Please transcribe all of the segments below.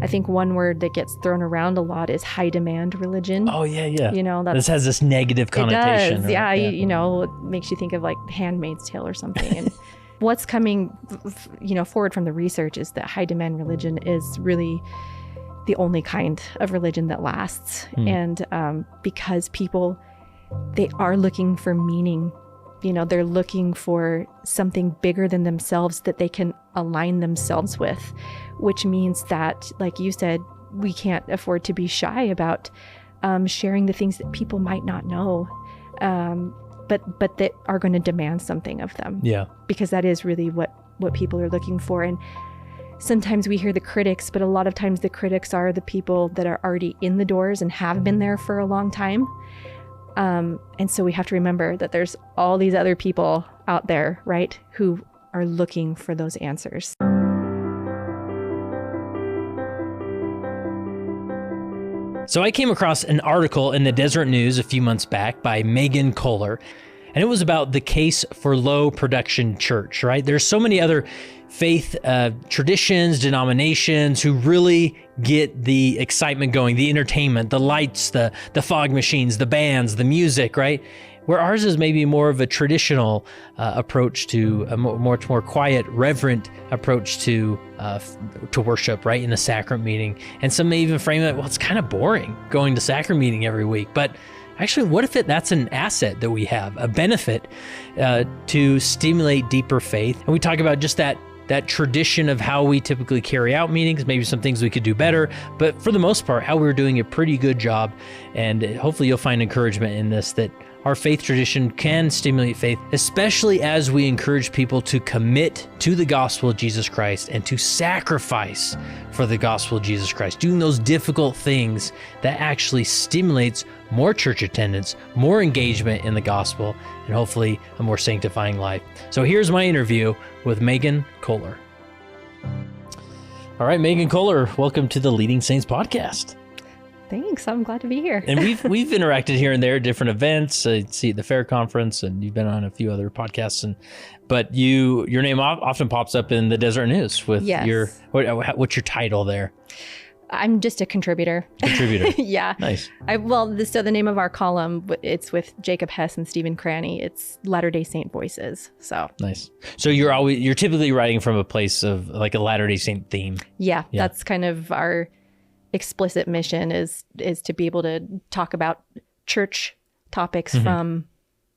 I think one word that gets thrown around a lot is high demand religion. Oh, yeah. This has this negative connotation. It does. Right? Yeah. It makes you think of like Handmaid's Tale or something. And what's coming, forward from the research is that high demand religion is really the only kind of religion that lasts. And because people, they are looking for meaning. They're looking for something bigger than themselves that they can align themselves with, which means that, like you said, we can't afford to be shy about sharing the things that people might not know, but that are going to demand something of them. Yeah. Because that is really what people are looking for. And sometimes we hear the critics, but a lot of times the critics are the people that are already in the doors and have been there for a long time. And so we have to remember that there's all these other people out there, right, who are looking for those answers. So I came across an article in the Deseret News a few months back by Meagan Kohler, and it was about the case for low production church, right? There's so many other faith traditions, denominations who really get the excitement going, the entertainment, the lights, the fog machines, the bands, the music, right? Where ours is maybe more of a traditional approach to a much more quiet, reverent approach to worship, right, in a sacrament meeting. And some may even frame it, well, it's kind of boring going to sacrament meeting every week. But actually, what if that's an asset that we have, a benefit to stimulate deeper faith? And we talk about just that tradition of how we typically carry out meetings, maybe some things we could do better, but for the most part, how we're doing a pretty good job. And hopefully you'll find encouragement in this, that our faith tradition can stimulate faith, especially as we encourage people to commit to the gospel of Jesus Christ and to sacrifice for the gospel of Jesus Christ, doing those difficult things that actually stimulates more church attendance, more engagement in the gospel, and hopefully a more sanctifying life. So here's my interview with Meagan Kohler. All right, Meagan Kohler, welcome to the Leading Saints podcast. Thanks. I'm glad to be here. And we've interacted here and there at different events. I see at the Fair Conference, and you've been on a few other podcasts. But your name often pops up in the Deseret News with what's your title there? I'm just a contributor. Yeah. Nice. So the name of our column, it's with Jacob Hess and Stephen Cranny. It's Latter-day Saint Voices. So nice. So you're typically writing from a place of like a Latter-day Saint theme. Yeah. That's kind of our explicit mission is to be able to talk about church topics from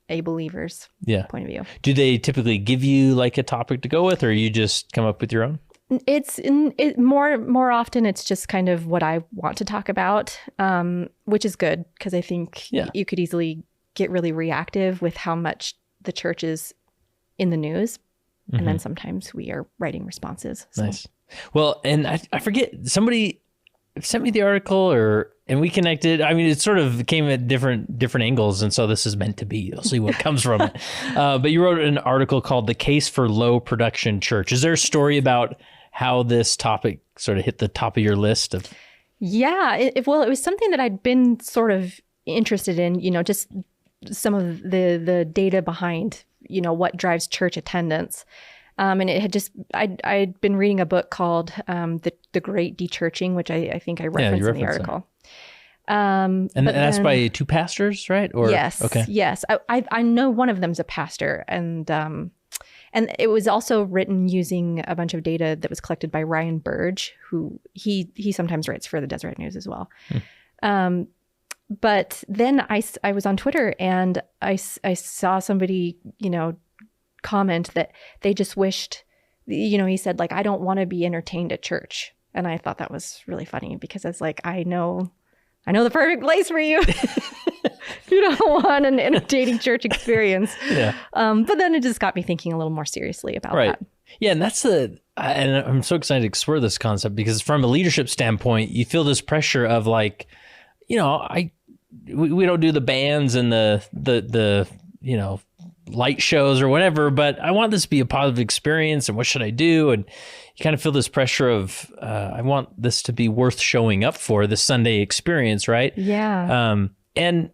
a believer's point of view. Do they typically give you like a topic to go with, or you just come up with your own? It's more often it's just kind of what I want to talk about, which is good because I think you could easily get really reactive with how much the church is in the news, and then sometimes we are writing responses. So. Nice. Well, and I forget, somebody sent me the article and we connected. I mean, it sort of came at different angles. And so this is meant to be, you'll see what comes from it. But you wrote an article called The Case for Low Production Church. Is there a story about how this topic sort of hit the top of your list of? Yeah, it was something that I'd been sort of interested in, just some of the data behind, what drives church attendance. And it had I'd been reading a book called The Great Dechurching, which I think I referenced in the article. And that's by two pastors, right? Or yes, okay. Yes. I know one of them's a pastor, and it was also written using a bunch of data that was collected by Ryan Burge, who he sometimes writes for the Deseret News as well. But then I was on Twitter and I saw somebody, comment that they just wished, he said, like, I don't want to be entertained at church. And I thought that was really funny because I was like, I know the perfect place for you. You don't want an entertaining church experience. Yeah. But then it just got me thinking a little more seriously about that. Yeah. And and I'm so excited to explore this concept because from a leadership standpoint, you feel this pressure of like, we don't do the bands and the light shows or whatever, but I want this to be a positive experience, and what should I do? And you kind of feel this pressure of, I want this to be worth showing up for, the Sunday experience, right? Yeah. And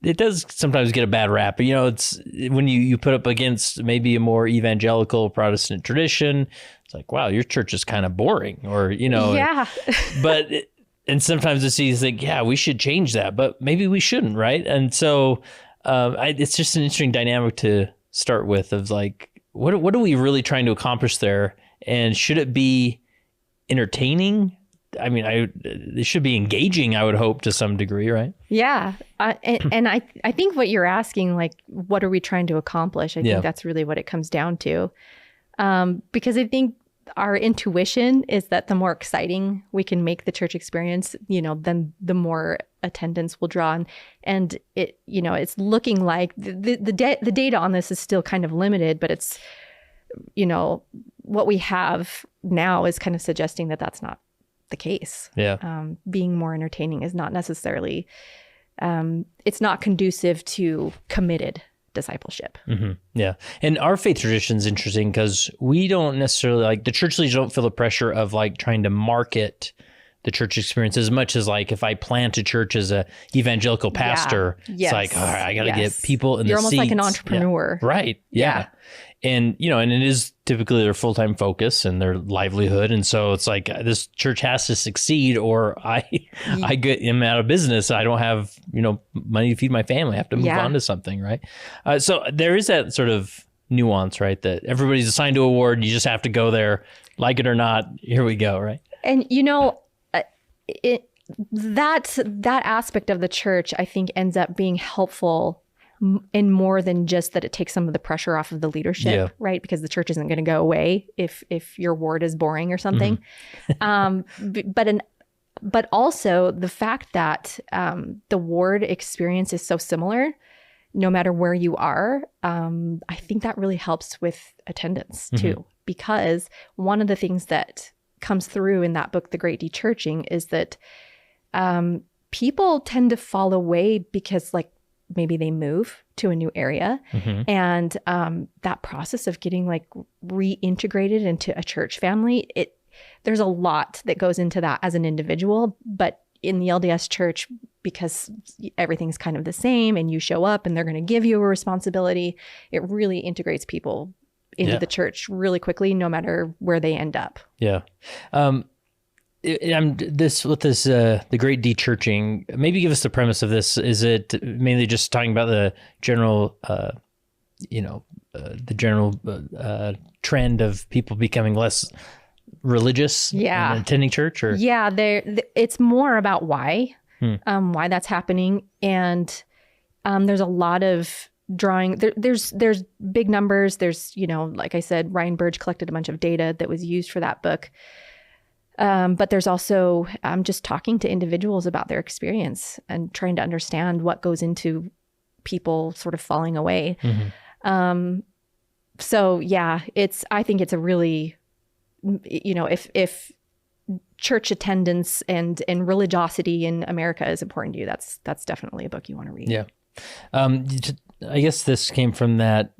it does sometimes get a bad rap, but it's when you put up against maybe a more evangelical Protestant tradition, It's like, wow, your church is kind of boring, or, Yeah. and sometimes it's easy to think, yeah, we should change that, but maybe we shouldn't, right? And so it's just an interesting dynamic to start with of like, what are we really trying to accomplish there? And should it be entertaining? I mean, it should be engaging, I would hope, to some degree, right? Yeah. And I think what you're asking, like, what are we trying to accomplish? I think that's really what it comes down to. Because I think our intuition is that the more exciting we can make the church experience, then the more attendance will draw. And it, it's looking like the data on this is still kind of limited, but it's, what we have now is kind of suggesting that that's not the case. Yeah. Being more entertaining is not necessarily, it's not conducive to committed discipleship. Mm-hmm. Yeah. And our faith tradition is interesting because we don't necessarily, like, the church leaders don't feel the pressure of like trying to market the church experience as much as like if I plant a church as a evangelical pastor, it's like, all right, I got to get people in the seats. You're almost like an entrepreneur. Yeah. Right. Yeah. And, and it is typically their full-time focus and their livelihood. And so it's like, this church has to succeed or I'm out of business. I don't have, money to feed my family. I have to move on to something. Right. So there is that sort of nuance, right? That everybody's assigned to a ward. You just have to go there, like it or not. Here we go. Right. And, that aspect of the church, I think, ends up being helpful in more than just that it takes some of the pressure off of the leadership, right? Because the church isn't going to go away if your ward is boring or something. Mm-hmm. But also the fact that the ward experience is so similar, no matter where you are, I think that really helps with attendance too. Because one of the things that comes through in that book, The Great Dechurching, is that people tend to fall away because, like, maybe they move to a new area, and that process of getting like reintegrated into a church family, there's a lot that goes into that as an individual. But in the LDS church, because everything's kind of the same and you show up and they're going to give you a responsibility, it really integrates people into the church really quickly, no matter where they end up. Yeah. The Great Dechurching, maybe give us the premise of this. Is it mainly just talking about the general, trend of people becoming less religious and attending church? Or it's more about why that's happening, and there's a lot of drawing. There's big numbers. There's like I said, Ryan Burge collected a bunch of data that was used for that book. But there's also just talking to individuals about their experience and trying to understand what goes into people sort of falling away. So I think it's a really, if church attendance and religiosity in America is important to you, that's definitely a book you want to read. Yeah. I guess this came from that,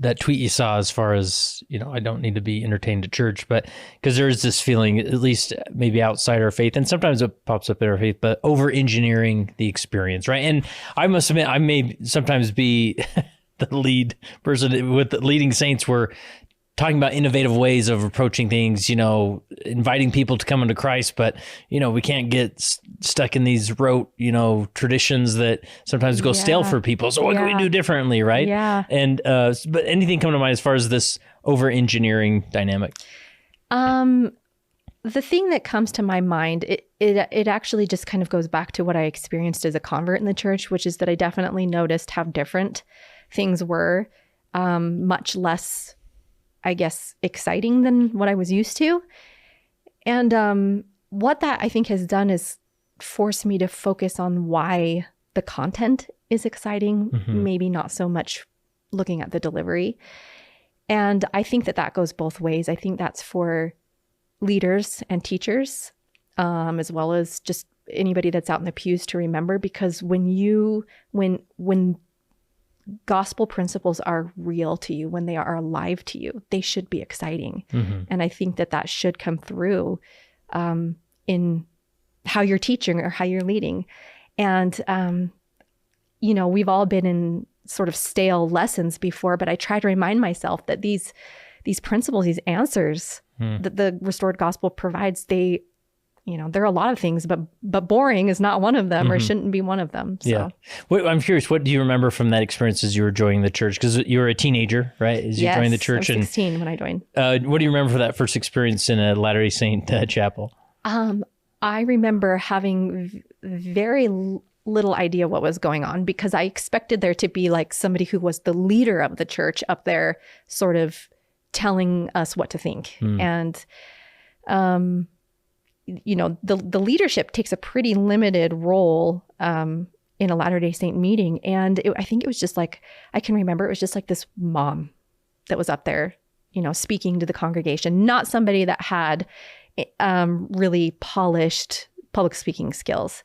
that tweet you saw as far as, I don't need to be entertained at church, but because there's this feeling, at least maybe outside our faith, and sometimes it pops up in our faith, but over engineering the experience, right? And I must admit, I may sometimes be the lead person with the leading saints where talking about innovative ways of approaching things, inviting people to come into Christ, but, we can't get stuck in these rote, traditions that sometimes go stale for people. So what can we do differently, right? Yeah. And, but anything come to mind as far as this over-engineering dynamic? The thing that comes to my mind, it actually just kind of goes back to what I experienced as a convert in the church, which is that I definitely noticed how different things were, much less, I guess, exciting than what I was used to. And what that I think has done is force me to focus on why the content is exciting, maybe not so much looking at the delivery. And I think that goes both ways. I think that's for leaders and teachers, as well as just anybody that's out in the pews to remember, because when gospel principles are real to you, when they are alive to you, they should be exciting. And I think that should come through in how you're teaching or how you're leading. And, we've all been in sort of stale lessons before, but I try to remind myself that these these principles, these answers that the restored gospel provides, there are a lot of things, but boring is not one of them, or shouldn't be one of them. So. Yeah. I'm curious, what do you remember from that experience as you were joining the church? Because you were a teenager, right? As you joined the church. I was 16 when I joined. What do you remember for that first experience in a Latter-day Saint chapel? I remember having very little idea what was going on, because I expected there to be like somebody who was the leader of the church up there sort of telling us what to think. And, the leadership takes a pretty limited role in a Latter-day Saint meeting. And I think it was just like, I can remember it was just like this mom that was up there, speaking to the congregation, not somebody that had really polished public speaking skills.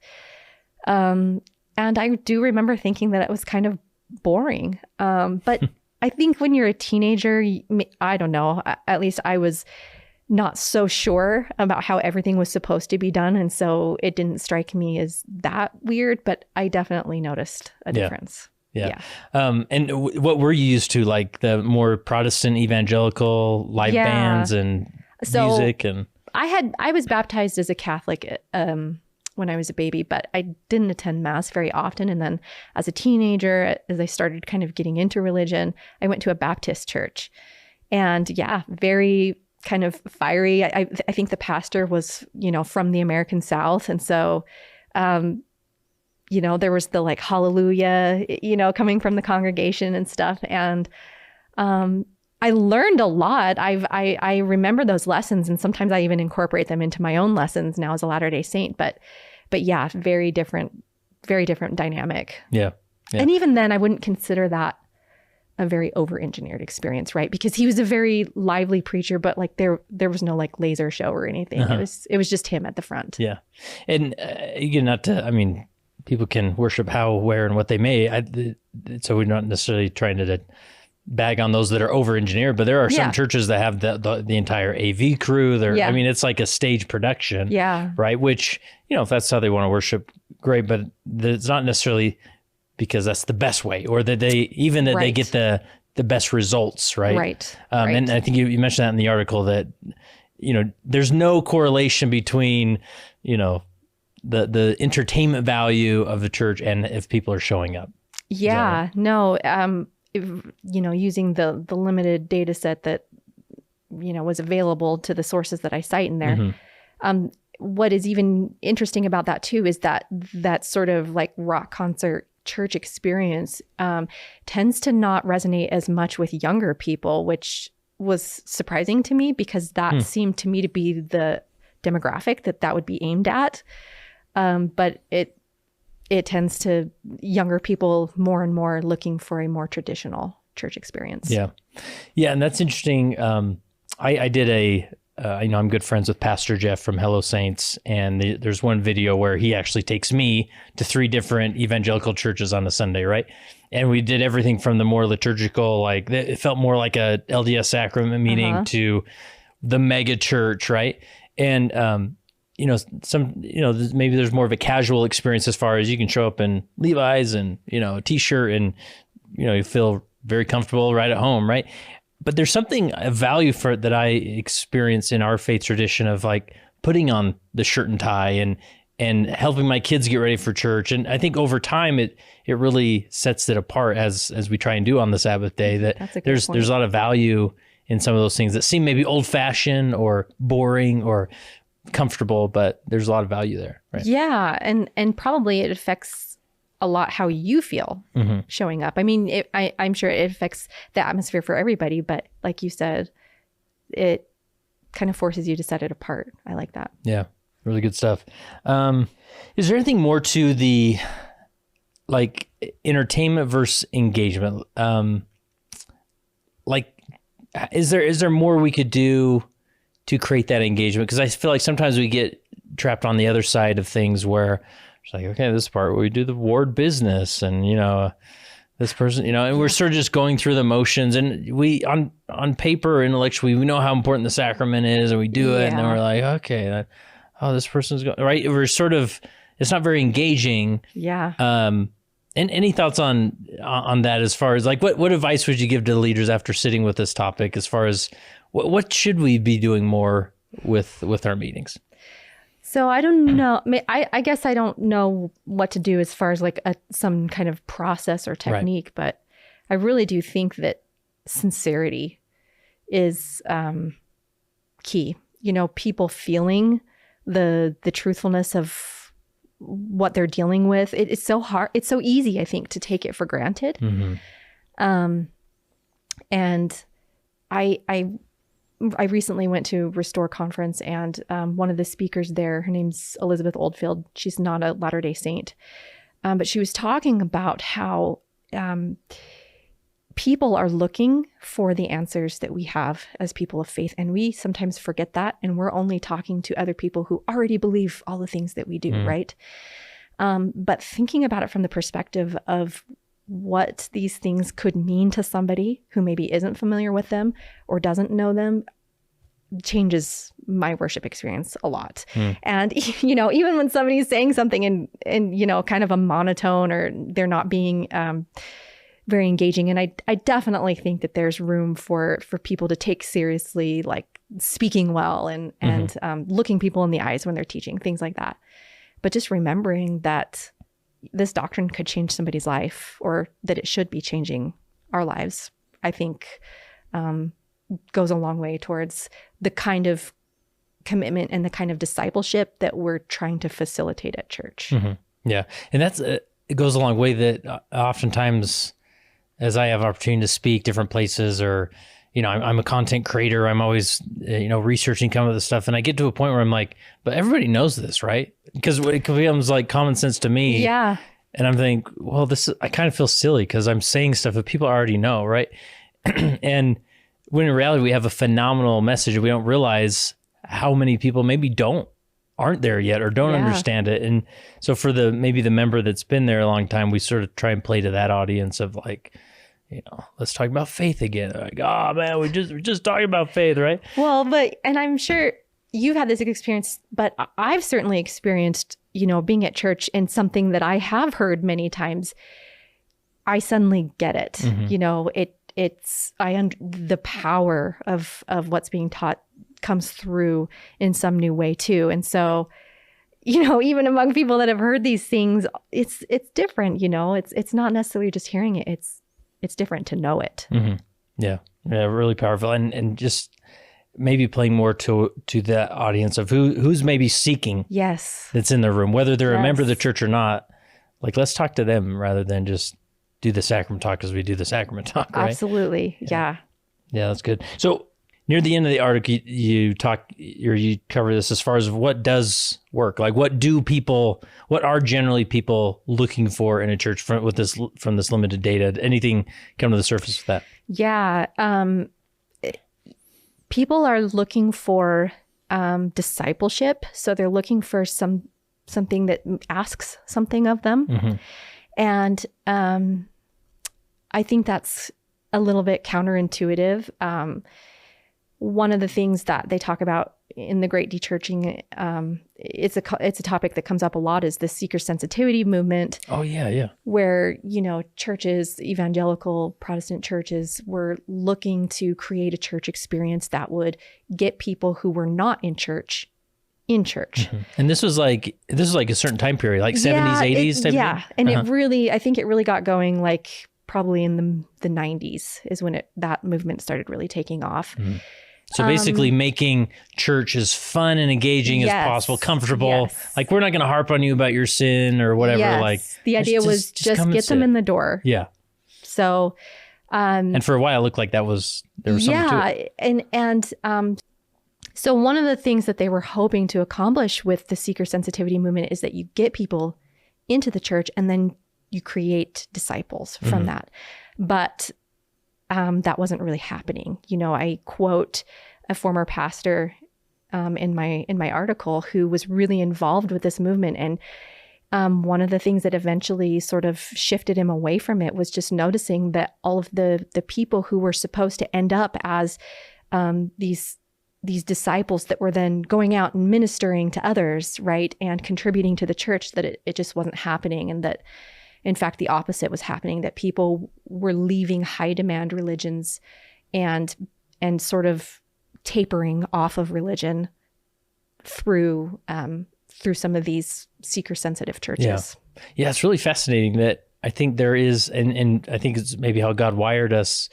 And I do remember thinking that it was kind of boring. But I think when you're a teenager, I don't know, at least I was not so sure about how everything was supposed to be done. And so it didn't strike me as that weird, but I definitely noticed a difference. Yeah. And what were you used to, like the more Protestant evangelical live bands and music? And I was baptized as a Catholic when I was a baby, but I didn't attend Mass very often. And then as a teenager, as I started kind of getting into religion, I went to a Baptist church. And very kind of fiery. I think the pastor was, from the American South. And so, there was the like, hallelujah, coming from the congregation and stuff. And I learned a lot. I remember those lessons, and sometimes I even incorporate them into my own lessons now as a Latter-day Saint. But yeah, very different dynamic. Yeah. And even then, I wouldn't consider that a very over-engineered experience, right? Because he was a very lively preacher, but like there was no like laser show or anything. It was just him at the front. Yeah. And people can worship how, where, and what they may. So we're not necessarily trying to bag on those that are over-engineered, but there are some churches that have the entire AV crew. It's like a stage production, right? Which, if that's how they want to worship, great, but it's not necessarily because that's the best way, or that they get the best results, right? Right. And I think you mentioned that in the article that, there's no correlation between, the entertainment value of the church and if people are showing up. Yeah, right? No. Using the limited data set that, was available to the sources that I cite in there. What is even interesting about that too is that sort of like rock concert church experience tends to not resonate as much with younger people, which was surprising to me, because that seemed to me to be the demographic that would be aimed at. But it tends to younger people more and more looking for a more traditional church experience. Yeah. And that's interesting. I did I'm good friends with Pastor Jeff from Hello Saints, and there's one video where he actually takes me to 3 different evangelical churches on a Sunday, right? And we did everything from the more liturgical, like it felt more like a LDS sacrament meeting, to the mega church, right? And maybe there's more of a casual experience as far as you can show up in Levi's and, a t-shirt and, you feel very comfortable right at home, right? But there's something of value for it that I experience in our faith tradition of like putting on the shirt and tie and helping my kids get ready for church. And I think over time it really sets it apart as we try and do on the Sabbath day, that there's a lot of value in some of those things that seem maybe old fashioned or boring or comfortable, but there's a lot of value there, right? Yeah, and probably it affects a lot how you feel showing up. I mean, I'm sure it affects the atmosphere for everybody, but like you said, it kind of forces you to set it apart. I like that. Yeah, really good stuff. Is there anything more to the like entertainment versus engagement? Is there more we could do to create that engagement? Because I feel like sometimes we get trapped on the other side of things where it's like, okay, this part where we do the ward business and, this person, and we're sort of just going through the motions, and we on paper, intellectually, we know how important the sacrament is and we do it. And then we're like, okay, this person's going, right. We're sort of, it's not very engaging. Yeah. And any thoughts on that, as far as like what advice would you give to the leaders after sitting with this topic, as far as what should we be doing more with our meetings? So I don't know. I guess I don't know what to do as far as like some kind of process or technique, right. But I really do think that sincerity is key. People feeling the truthfulness of what they're dealing with. It's so hard. It's so easy, I think, to take it for granted. Mm-hmm. And I recently went to Restore Conference, and one of the speakers there, her name's Elizabeth Oldfield. She's not a Latter-day Saint, but she was talking about how people are looking for the answers that we have as people of faith, and we sometimes forget that, and we're only talking to other people who already believe all the things that we do, right? But thinking about it from the perspective of what these things could mean to somebody who maybe isn't familiar with them or doesn't know them changes my worship experience a lot. And, even when somebody's saying something in kind of a monotone, or they're not being very engaging. And I definitely think that there's room for people to take seriously, like speaking well and looking people in the eyes when they're teaching, things like that. But just remembering that this doctrine could change somebody's life, or that it should be changing our lives, I think goes a long way towards the kind of commitment and the kind of discipleship that we're trying to facilitate at church. Mm-hmm. Yeah. And it goes a long way that oftentimes, as I have opportunity to speak different places, or, I'm a content creator, I'm always, researching some of this stuff. And I get to a point where I'm like, but everybody knows this, right? Because it becomes like common sense to me. Yeah. And I'm thinking, well, I kind of feel silly because I'm saying stuff that people already know, right? And when in reality, we have a phenomenal message, we don't realize how many people maybe aren't there yet, or don't understand it. And so for maybe the member that's been there a long time, we sort of try and play to that audience of like, let's talk about faith again. They're like, oh man, we're just talking about faith, right? Well, and I'm sure you've had this experience, but I've certainly experienced, being at church, and something that I have heard many times, I suddenly get it. Mm-hmm. The power of what's being taught comes through in some new way too. And so, even among people that have heard these things, it's different, it's not necessarily just hearing it. It's different to know it. Mm-hmm. Yeah. Yeah. Really powerful. And just maybe playing more to that audience of who's maybe seeking. Yes. That's in the room, whether they're a member of the church or not. Like, let's talk to them rather than just do the sacrament talk because we do the sacrament talk, right? Absolutely. Yeah. Yeah, that's good. So near the end of the article, you cover this as far as what does work. Like, what are generally people looking for in a church from this limited data? Anything come to the surface with that? Yeah. People are looking for discipleship. So they're looking for something that asks something of them. Mm-hmm. And I think that's a little bit counterintuitive. One of the things that they talk about in the Great Dechurching, it's a topic that comes up a lot, is the seeker sensitivity movement. Oh yeah. Where, churches, evangelical Protestant churches, were looking to create a church experience that would get people who were not in church in church. Mm-hmm. And this was like a certain time period, like 70s, 80s type. Yeah. And I think it really got going like probably in the 90s is when that movement started really taking off. Mm-hmm. So basically making church as fun and engaging as possible, comfortable. Yes. Like, we're not going to harp on you about your sin or whatever. Yes. Like, the idea was just get them in the door. Yeah. So, and for a while it looked like there was something to it. And so one of the things that they were hoping to accomplish with the seeker sensitivity movement is that you get people into the church and then you create disciples from mm-hmm. that. But that wasn't really happening. I quote a former pastor in my article who was really involved with this movement. And one of the things that eventually sort of shifted him away from it was just noticing that all of the people who were supposed to end up as these disciples that were then going out and ministering to others, right, and contributing to the church, that it just wasn't happening, and that in fact, the opposite was happening, that people were leaving high demand religions and sort of tapering off of religion through some of these seeker-sensitive churches. Yeah, it's really fascinating that I think there is, and I think it's maybe how God wired us,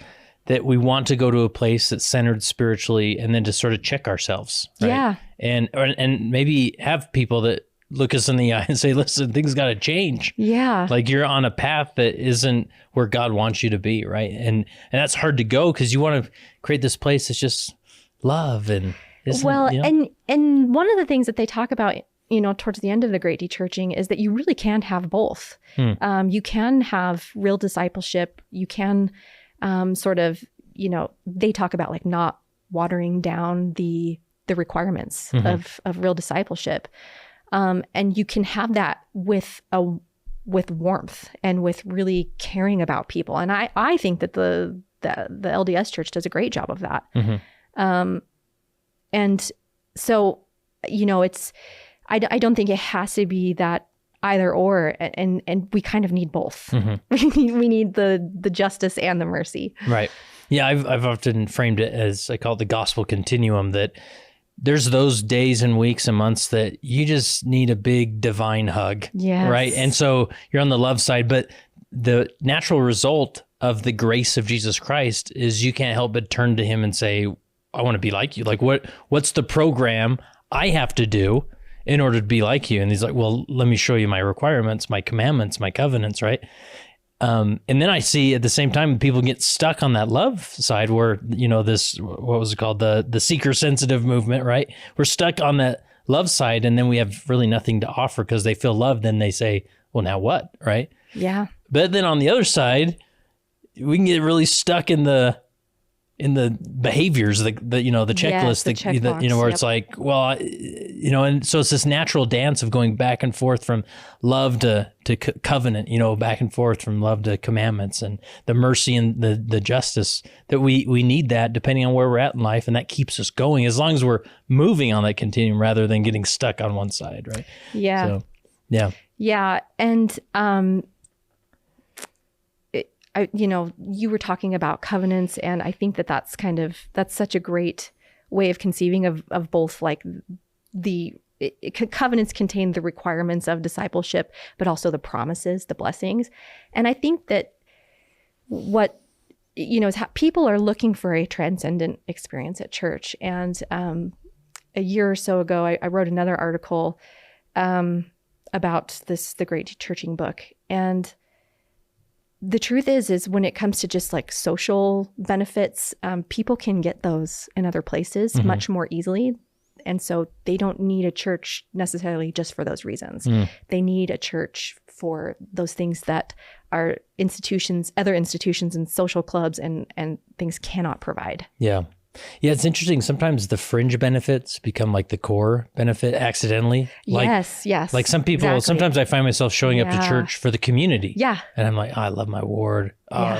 that we want to go to a place that's centered spiritually and then to sort of check ourselves. Right? Yeah. And maybe have people that look us in the eye and say, listen, things got to change. Yeah. Like you're on a path that isn't where God wants you to be, right? And that's hard to go because you want to create this place that's just love and and one of the things that they talk about, towards the end of the Great Dechurching is that you really can have both. You can have real discipleship. You can sort of, they talk about like not watering down the requirements of real discipleship. And you can have that with warmth and with really caring about people. And I think that the LDS Church does a great job of that. And so, I don't think it has to be that either or, and we kind of need both. We need the justice and the mercy. Right. Yeah, I've often framed it as, I call it the gospel continuum, that there's those days and weeks and months that you just need a big divine hug. Yes. Right. And so you're on the love side, but the natural result of the grace of Jesus Christ is you can't help but turn to him and say, I want to be like you. Like what's the program I have to do in order to be like you? And he's like, well, let me show you my requirements, my commandments, my covenants, right? And then I see at the same time people get stuck on that love side where, this, what was it called? The seeker sensitive movement, right? We're stuck on that love side, and then we have really nothing to offer because they feel loved. Then they say, well, now what? Right? Yeah. But then on the other side, we can get really stuck in the behaviors, the checklist, where it's like, well, and so it's this natural dance of going back and forth from love to covenant, back and forth from love to commandments, and the mercy and the justice that we need that depending on where we're at in life. And that keeps us going as long as we're moving on that continuum rather than getting stuck on one side. Right. Yeah. So, yeah. Yeah. And, you were talking about covenants, and I think that's such a great way of conceiving of both, like covenants contain the requirements of discipleship, but also the promises, the blessings. And I think that what, is how people are looking for a transcendent experience at church. And a year or so ago, I wrote another article about the Great Dechurching book. And the truth is when it comes to just like social benefits, people can get those in other places much more easily. And so they don't need a church necessarily just for those reasons. They need a church for those things that our other institutions and social clubs and things cannot provide. Yeah. Yeah, it's interesting. Sometimes the fringe benefits become like the core benefit accidentally. Yes. Like some people, exactly. Sometimes I find myself showing up to church for the community. Yeah. And I'm like, I love my ward.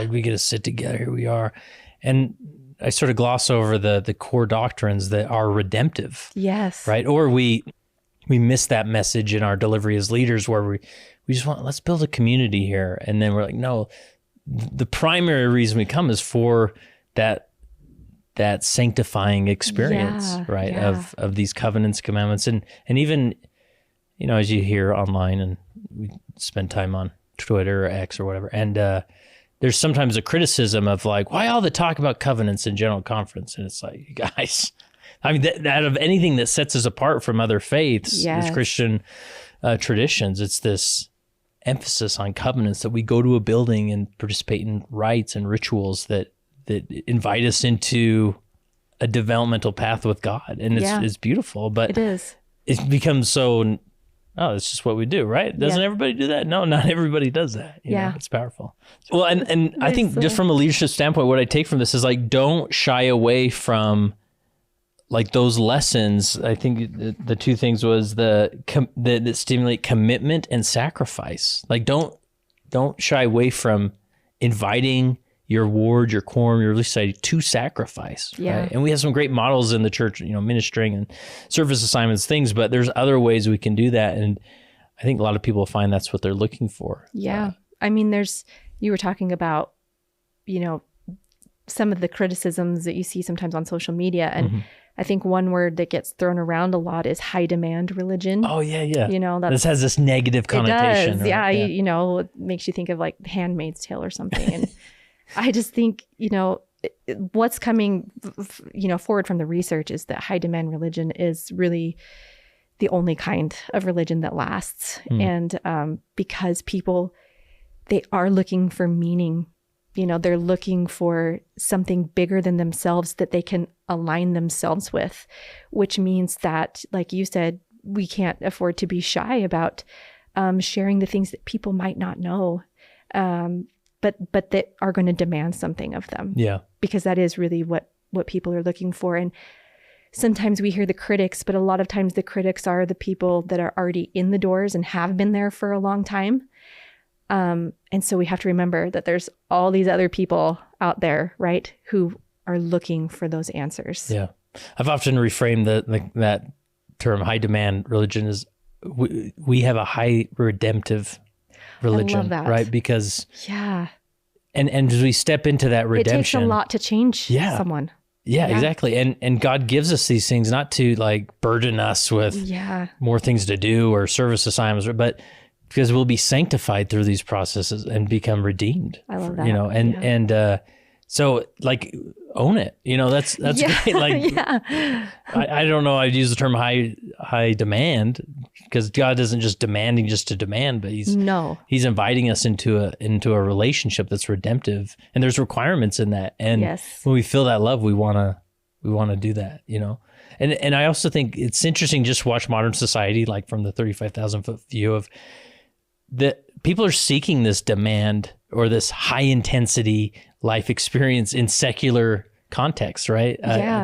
We get to sit together. Here we are. And I sort of gloss over the core doctrines that are redemptive. Yes. Right. Or we miss that message in our delivery as leaders where we just let's build a community here. And then we're like, no, the primary reason we come is for that sanctifying experience, right? Yeah. Of these covenants, commandments, and even, as you hear online, and we spend time on Twitter or X or whatever, and there's sometimes a criticism of like, why all the talk about covenants in General Conference? And it's like, you guys, I mean, that of anything that sets us apart from other faiths, these Christian traditions, it's this emphasis on covenants, that we go to a building and participate in rites and rituals that invite us into a developmental path with God. And it's beautiful, but it is. It becomes so, it's just what we do, right? Doesn't everybody do that? No, not everybody does that. You know, it's powerful. Well, and I think just from a leadership standpoint, what I take from this is like, don't shy away from like those lessons. I think the two things was that stimulate commitment and sacrifice. Like don't shy away from inviting your ward, your quorum, your religious society to sacrifice. Yeah. Right? And we have some great models in the church, ministering and service assignments, things, but there's other ways we can do that. And I think a lot of people find that's what they're looking for. Yeah. I mean, you were talking about, some of the criticisms that you see sometimes on social media. And I think one word that gets thrown around a lot is high demand religion. Oh, yeah, yeah. This has this negative connotation. It does. Right? Yeah, it makes you think of like Handmaid's Tale or something. And I just think, what's coming, forward from the research is that high demand religion is really the only kind of religion that lasts. And because people, they are looking for meaning. They're looking for something bigger than themselves that they can align themselves with, which means that, like you said, we can't afford to be shy about sharing the things that people might not know, but that are going to demand something of them. Yeah. Because that is really what people are looking for. And sometimes we hear the critics, but a lot of times the critics are the people that are already in the doors and have been there for a long time. And so we have to remember that there's all these other people out there, right, who are looking for those answers. Yeah. I've often reframed that term, high demand religion, is we have a high redemptive religion. I love that. Right? Because and as we step into that redemption, it takes a lot to change someone. Yeah, exactly. And God gives us these things not to like burden us with more things to do or service assignments, but because we'll be sanctified through these processes and become redeemed. I love that. And so like own it. That's great. Like I don't know. I'd use the term high demand because God isn't just demanding just to demand, but he's inviting us into a relationship that's redemptive, and there's requirements in that. And when we feel that love, we want to do that, And I also think it's interesting just watch modern society, like from the 35,000 foot view of that people are seeking this demand or this high intensity life experience in secular context, right?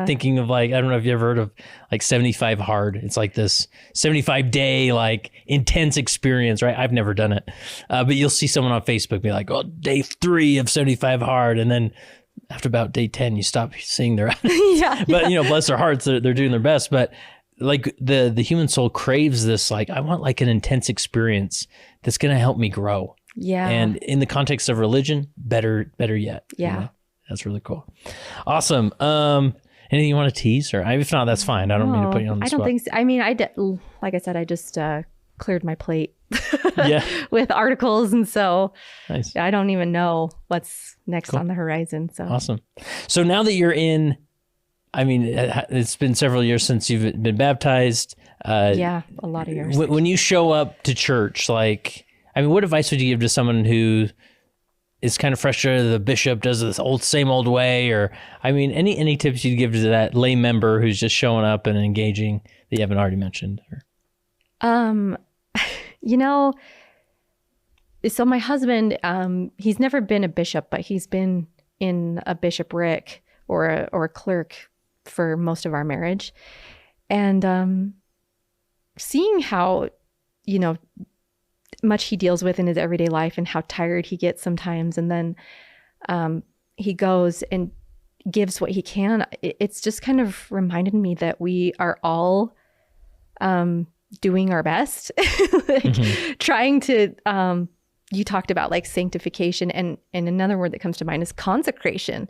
Thinking of like, I don't know if you ever heard of like 75 hard. It's like this 75-day like intense experience, right? I've never done it. But you'll see someone on Facebook be like, oh, day 3 of 75 hard. And then after about day 10, you stop seeing their, but bless their hearts, they're doing their best. But like the human soul craves this, like, I want like an intense experience that's going to help me grow. Yeah. And in the context of religion, better yet. Yeah. That's really cool. Awesome. Anything you want to tease, or if not, that's fine. I don't mean to put you on the spot. I don't think so. I mean, like I said, I just cleared my plate with articles. And so I don't even know what's next on the horizon. So awesome. So now that you're in, I mean, it's been several years since you've been baptized. A lot of years. When you show up to church, like, I mean, what advice would you give to someone who is kind of frustrated the bishop does this same old way? Or, I mean, any tips you'd give to that lay member who's just showing up and engaging that you haven't already mentioned? So my husband, he's never been a bishop, but he's been in a bishopric or a clerk for most of our marriage. And seeing how, much he deals with in his everyday life and how tired he gets sometimes. And then he goes and gives what he can. It's just kind of reminded me that we are all doing our best, trying to, you talked about like sanctification, and another word that comes to mind is consecration.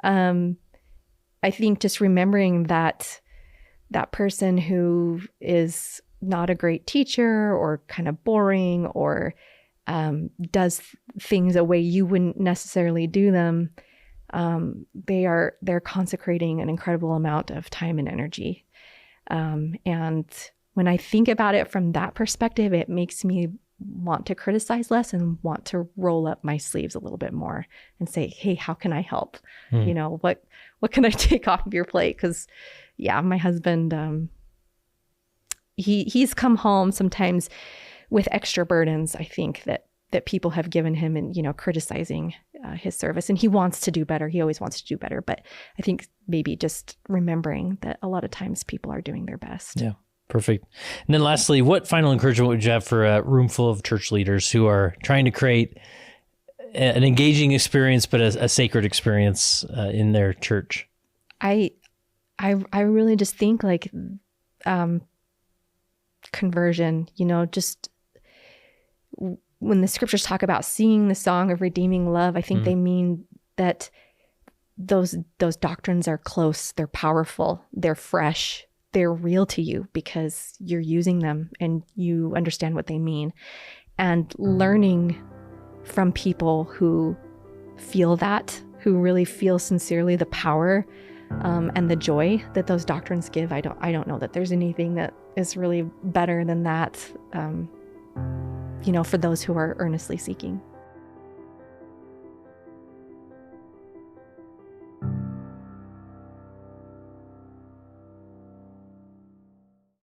I think just remembering that person who is not a great teacher or kind of boring or does things a way you wouldn't necessarily do them, they're consecrating an incredible amount of time and energy. And when I think about it from that perspective, it makes me want to criticize less and want to roll up my sleeves a little bit more and say, hey, how can I help? What can I take off of your plate? Because my husband, he's come home sometimes with extra burdens, I think, that people have given him and, criticizing his service. And he wants to do better. He always wants to do better. But I think maybe just remembering that a lot of times people are doing their best. Yeah, perfect. And then lastly, what final encouragement would you have for a room full of church leaders who are trying to create an engaging experience, but a sacred experience in their church? I really just think like conversion, just when the scriptures talk about singing the song of redeeming love, I think they mean that those doctrines are close, they're powerful, they're fresh, they're real to you because you're using them and you understand what they mean. And learning from people who feel that, who really feel sincerely the power and the joy that those doctrines give. I don't know that there's anything that is really better than that, for those who are earnestly seeking.